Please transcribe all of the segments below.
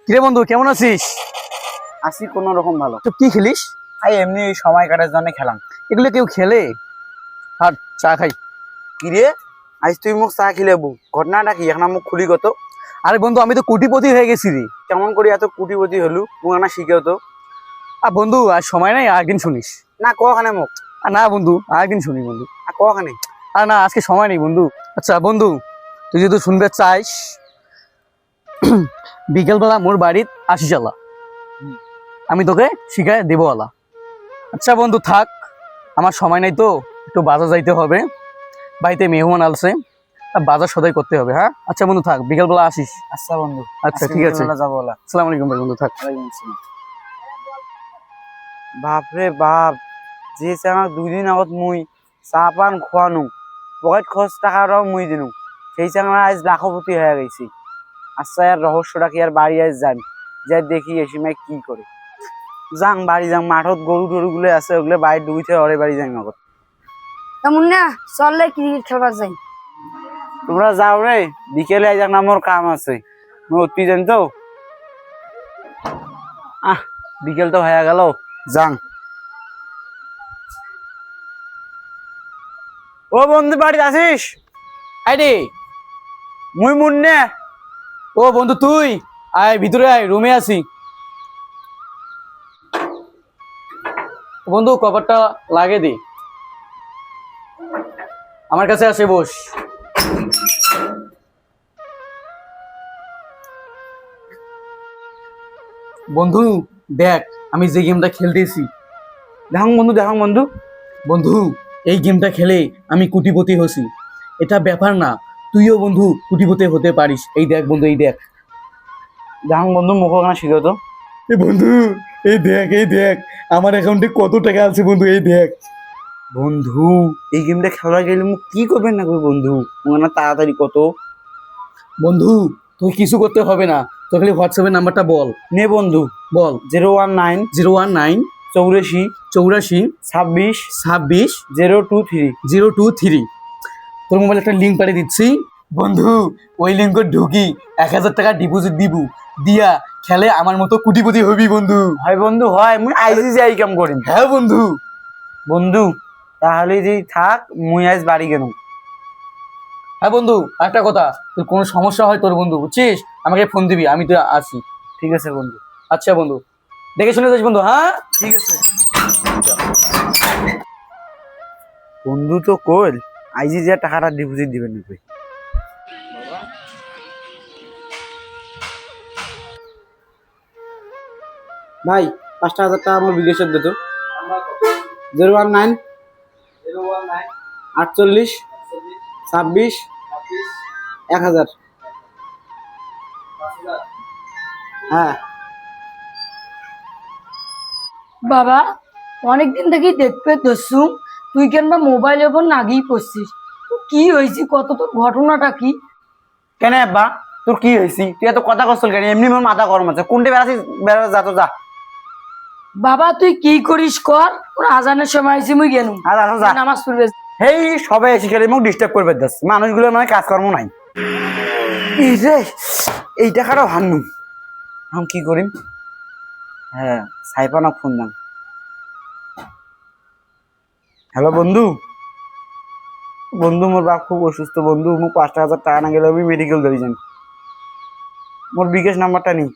কিরে বন্ধু, কেমন আছিস? আসি কোনো রকম ভালো। তো কি খেলিস? এমনি সময় কাটার জন্য খেলাম। এগুলো কেউ খেলে? আর চা খাই। কিরে আজ তুই মুখ চা খিলেবু, ঘটনাটা কি এখন মুখ খুলি কত? আরে বন্ধু, আমি তো কোটিপতি হয়ে গেছি রে। কেমন করে এত কুটিপতি হলু মুখ না শিখেও তো? আর বন্ধু, আর সময় নাই, আরেকদিন শুনিস। না কখানে মুখ? আর না বন্ধু, আরেকদিন শুনি বন্ধু। আর কখানে? আর না, আজকে সময় নেই বন্ধু। আচ্ছা বন্ধু, তুই যদি শুনবে চাইস, বিকেলবেলা মোর বাড়িত আসিস আলা, আমি তোকে শিখাই দেবো আলা। আচ্ছা বন্ধু থাক, আমার সময় নাই তো, একটু বাজার যাইতে হবে, বাড়িতে মেহমান আলছে, আর বাজার সদাই করতে হবে। হ্যাঁ আচ্ছা বন্ধু থাক, বিকেলবেলা আসিস। আচ্ছা বন্ধু, আচ্ছা ঠিক আছে, যাবো ওলা। আসসালামু আলাইকুম বন্ধু, থাক। বাপরে বাপ, যে চাঙা 2 দিন আগত মুই চা পান খোয়ানো, পকেট খরচ টাকাটাও মুই দিনু, সেই চাঙা আজ লাখপতি হয়ে গেছি। আচ্ছা আর রহস্যটা কি, আর বাড়ি আজ যান যাই দেখি এসিমাই কি করে। যাং বাড়ি যাং, মাঠত গরু টরু গুলো আছে, ওগুলো বাড়ি ডুবিতে ওরে বাড়ি যাং আগত। এমন না, চললে ক্রিকেট খেলবার যাই। তোমরা যাও রে, বিকেলে আজ না মোর কাম আছে, মুই উঠবি যান তো। বিকেল তো হয়ে গেল, যাং। ও বন্ধু বাড়ি আসিস? আরে মুই মুন্নে। ও বন্ধু, তুই আয় ভিতরে আয়, রুমে আছি। বন্ধু কভারটা লাগে দে, আমার কাছে আসে বস। বন্ধু দেখ, আমি যে গেমটা খেলতেছি। দেখাং বন্ধু, দেখাং বন্ধু। বন্ধু, এই গেমটা খেলে আমি কোটিপতি হছি। এটা ব্যাপার না, তুইও বন্ধু কোটিপতি হতে পারিস। এই দেখ বন্ধু, এই দেখ। দেখাং বন্ধু, মুখ ওখানে শিখো তো। এ বন্ধু, এই দেখ, এই দেখ, আমার অ্যাকাউন্টে কত টাকা আছে বন্ধু, এই দেখ। বন্ধু এই গেমটা খেলা গেলে মুখ কি করবেন না কই বন্ধু, না তাড়াতাড়ি কত। বন্ধু তুই কিছু করতে হবে না, তোর খালি হোয়াটসঅ্যাপের নাম্বারটা বল। নে বন্ধু, বল। 019 019 84 84 26 26 023। 023। তোর মোবাইলে একটা লিঙ্ক পাঠিয়ে দিচ্ছি বন্ধু, ওই লিঙ্কে ঢুকি 1000 টাকা ডিপোজিট দিব, দিয়া খেলে আমার মতো কোটিপতি হবি বন্ধু। হয় বন্ধু হয়, মুই আইজি যাই কাম করিম। হ্যাঁ বন্ধু। বন্ধু তাহলে যদি থাক, মুই আজ বাড়ি গেলাম। হ্যাঁ বন্ধু, একটা কথা, তোর কোনো সমস্যা হয় তোর বন্ধু বুঝছিস, আমাকে ফোন দিবি, আমি তো আসি। ঠিক আছে বন্ধু। আচ্ছা বন্ধু, দেখে শুনে যাস বন্ধু। হ্যাঁ ঠিক আছে বন্ধু, তো কইল আইজি যে টাকাটা ডিপোজিট দিবেন না কই। ভাই 5,000 টাকা আমার বিদেশের দিত। 019 48 26 1000। হ্যাঁ বাবা, অনেকদিন থেকেই দেখতে দস্যু, তুই কেন মোবাইলের ওপর নাগিয়ে পড়ছিস? তো কি হয়েছে, কত তোর ঘটনাটা কি? কেন আব্বা, তোর কি হয়েছি? তুই এত কথা কষ্ট কেন? এমনি মোর মাথা গরম আছে, কোনটা বেড়াচ্ছিস? বেড়া যা তো যা। বাবা তুই কি করিস কর, ওর আজানের সময় আইসি মুই গেলুম, আর আসো যা। নামাজ পড়বে। হেই সবাই এসে খেলে মোক ডিস্টার্ব করবে যাচ্ছে, মানুষগুলো নয় কাজকর্ম নাই। এই রে, এই টাকাটাও হান্নু, আমি কি করিম? হ্যাঁ সাইফানা ফোন দাম। হ্যালো বন্ধু, বন্ধু মোর বাপ খুব অসুস্থ বন্ধু, মোক 5,000 টাকা না গেলে আমি মেডিকেল ধরে যান। মোর বিকাশ নাম্বারটা নি,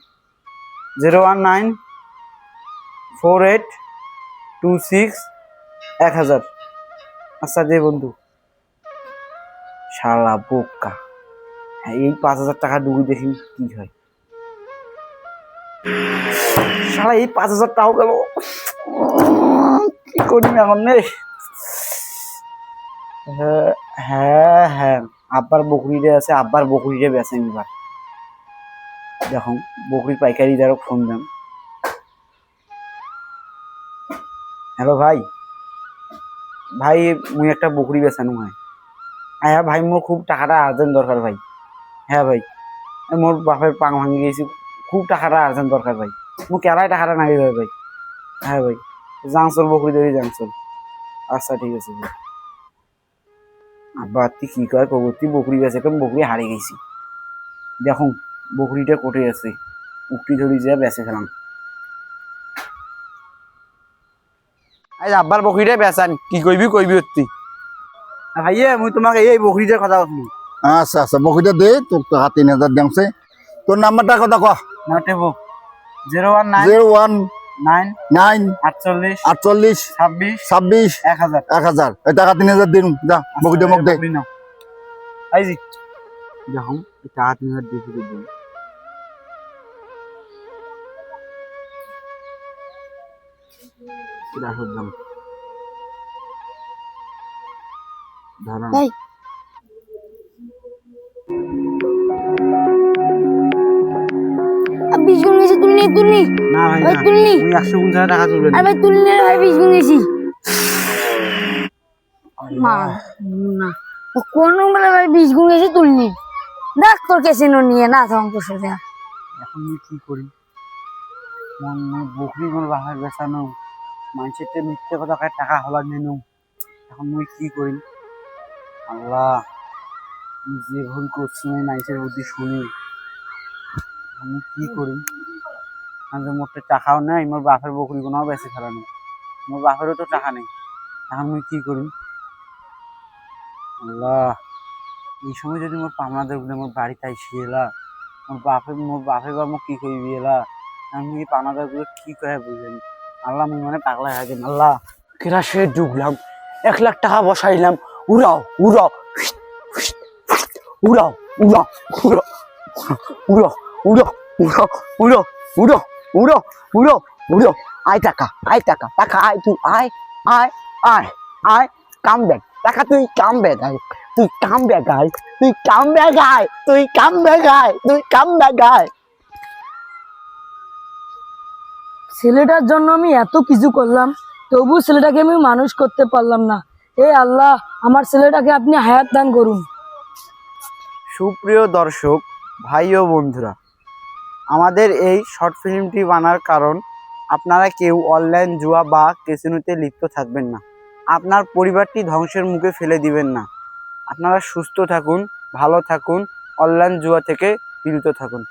019 48 26 1000। আচ্ছা দে বন্ধু। শালা বোকা, হ্যাঁ এই 5,000 টাকা ডুবি দেখি কি হয়। শালা এই 5,000 টাকাও গেল, কি করি এখন রে? হ্যাঁ হ্যাঁ হ্যাঁ, আব্বার বকরিরে আছে, আব্বার বকরিরে বেছেন এবার। দেখুন বকরির পাইকারি দ্বারা ফোন দেন। হ্যালো ভাই, ভাই মুই একটা বকরি বেচানো হয়। হ্যাঁ ভাই, মোর খুব টাকাটা আর্জেন্ট দরকার ভাই। হ্যাঁ ভাই, মোর বাপের পাং ভাঙি গেছি, খুব টাকাটা আর্জেন্ট দরকার ভাই, মোক কেলাই টাকাটা নাই ভাই ভাই। হ্যাঁ ভাই, যাংচল বকরি ধরি যাংচল। আচ্ছা ঠিক আছে ভাই। আব্বা তুই কি কয় কবর্তি বকরি বেছে, কারণ বকরি হারিয়ে গেছি। দেখুন বকরিটা কোটে আছে, উকটি ধরি যে বেঁচে খেলাম। আজ আব্বার বকরিটাই বেচান, কি কইবি কইবি হচ্ছি। ভাইয়ে মুই তোমাকে এই বকরিটার কথা বলি। আচ্ছা আচ্ছা বকিটা দে, তোর টাকা 3,000 দিমছে। তোর নাম্বারটা কথা ক। নটেব 019 019 9 48 48 26 26 1000। 1000 এই টাকা 3,000 দিন যা বকিটা মুখ দে। এই জি দেখুন এই টাকা 3,000 দিয়ে দিন। এটা হচ্ছে ধরুন এই আর 20 গুণ গেছি তুলনি না ভাই ভাই না, তুলনি তুমি 150 টাকা তুলবেন। আর ভাই তুলনি ভাই 20 গুণ গেছি মা না ও কোন বেলা ভাই 20 গুণ গেছি তুলনি দেখ তোর কেসিনো নিয়ে না ধ্বংস সোজা এখন আমি কি করি? মন বকরি মোর বাহার বেচানো, মানুষের মিথ্যে কথা কয় টাকা হলা নেনু। এখন মুই কি করি? আল্লাহ, আমি যে ভুল করছি আমি মানুষের বুদ্ধি শুনি। আমি কি করি? আমি মোর তো টাকাও নেই, মোর বাপের বকরি কোনাও বেঁচে ফেলানো, মোর বাপেরও তো টাকা নেই। এখন মুই কি করি? আল্লাহ, এই সময় যদি মোর পামনা দেখলে মোর বাড়িতে আইসি এলা, মোর বাপে বা মোক কি করবি এলা, আমি এই পামনা দেখলে কি করে বুঝলেন? আল্লাহ মুই মানে পাগলা হয়ে গেলাম। আল্লাহ কেরা সে ঢুকলাম, 1,00,000 টাকা বসাইলাম, উড়াও উড়াও উড়াও উড়াও উড়াও উড়ো উড়ো উড়ো উড়ো উড়ো উড়ো উড়ো উড়ো আয় টাকা টাকা আয়, তুই আয় আয় আয় আয় কাম ব্যাক টাকা, তুই কাম ব্যাক আয়, তুই কাম ব্যাক আয়, তুই কাম ব্যাক আয়, তুই কাম ব্যাক আয়, তুই কাম ব্যাক আয়। ছেলেটার জন্য আমি এত কিছু করলাম তবু ছেলেটাকে আমি মানুষ করতে পারলাম না এ আল্লাহ আমার ছেলেটাকে আপনি হায়াত দান করুন। সুপ্রিয় দর্শক ভাই ও বন্ধুরা, আমাদের এই শর্ট ফিল্মটি বানার কারণ আপনারা কেউ অনলাইন জুয়া বা ক্যাসিনোতে লিপ্ত থাকবেন না, আপনার পরিবারটি ধ্বংসের মুখে ফেলে দিবেন না। আপনারা সুস্থ থাকুন, ভালো থাকুন, অনলাইন জুয়া থেকে বিরত থাকুন।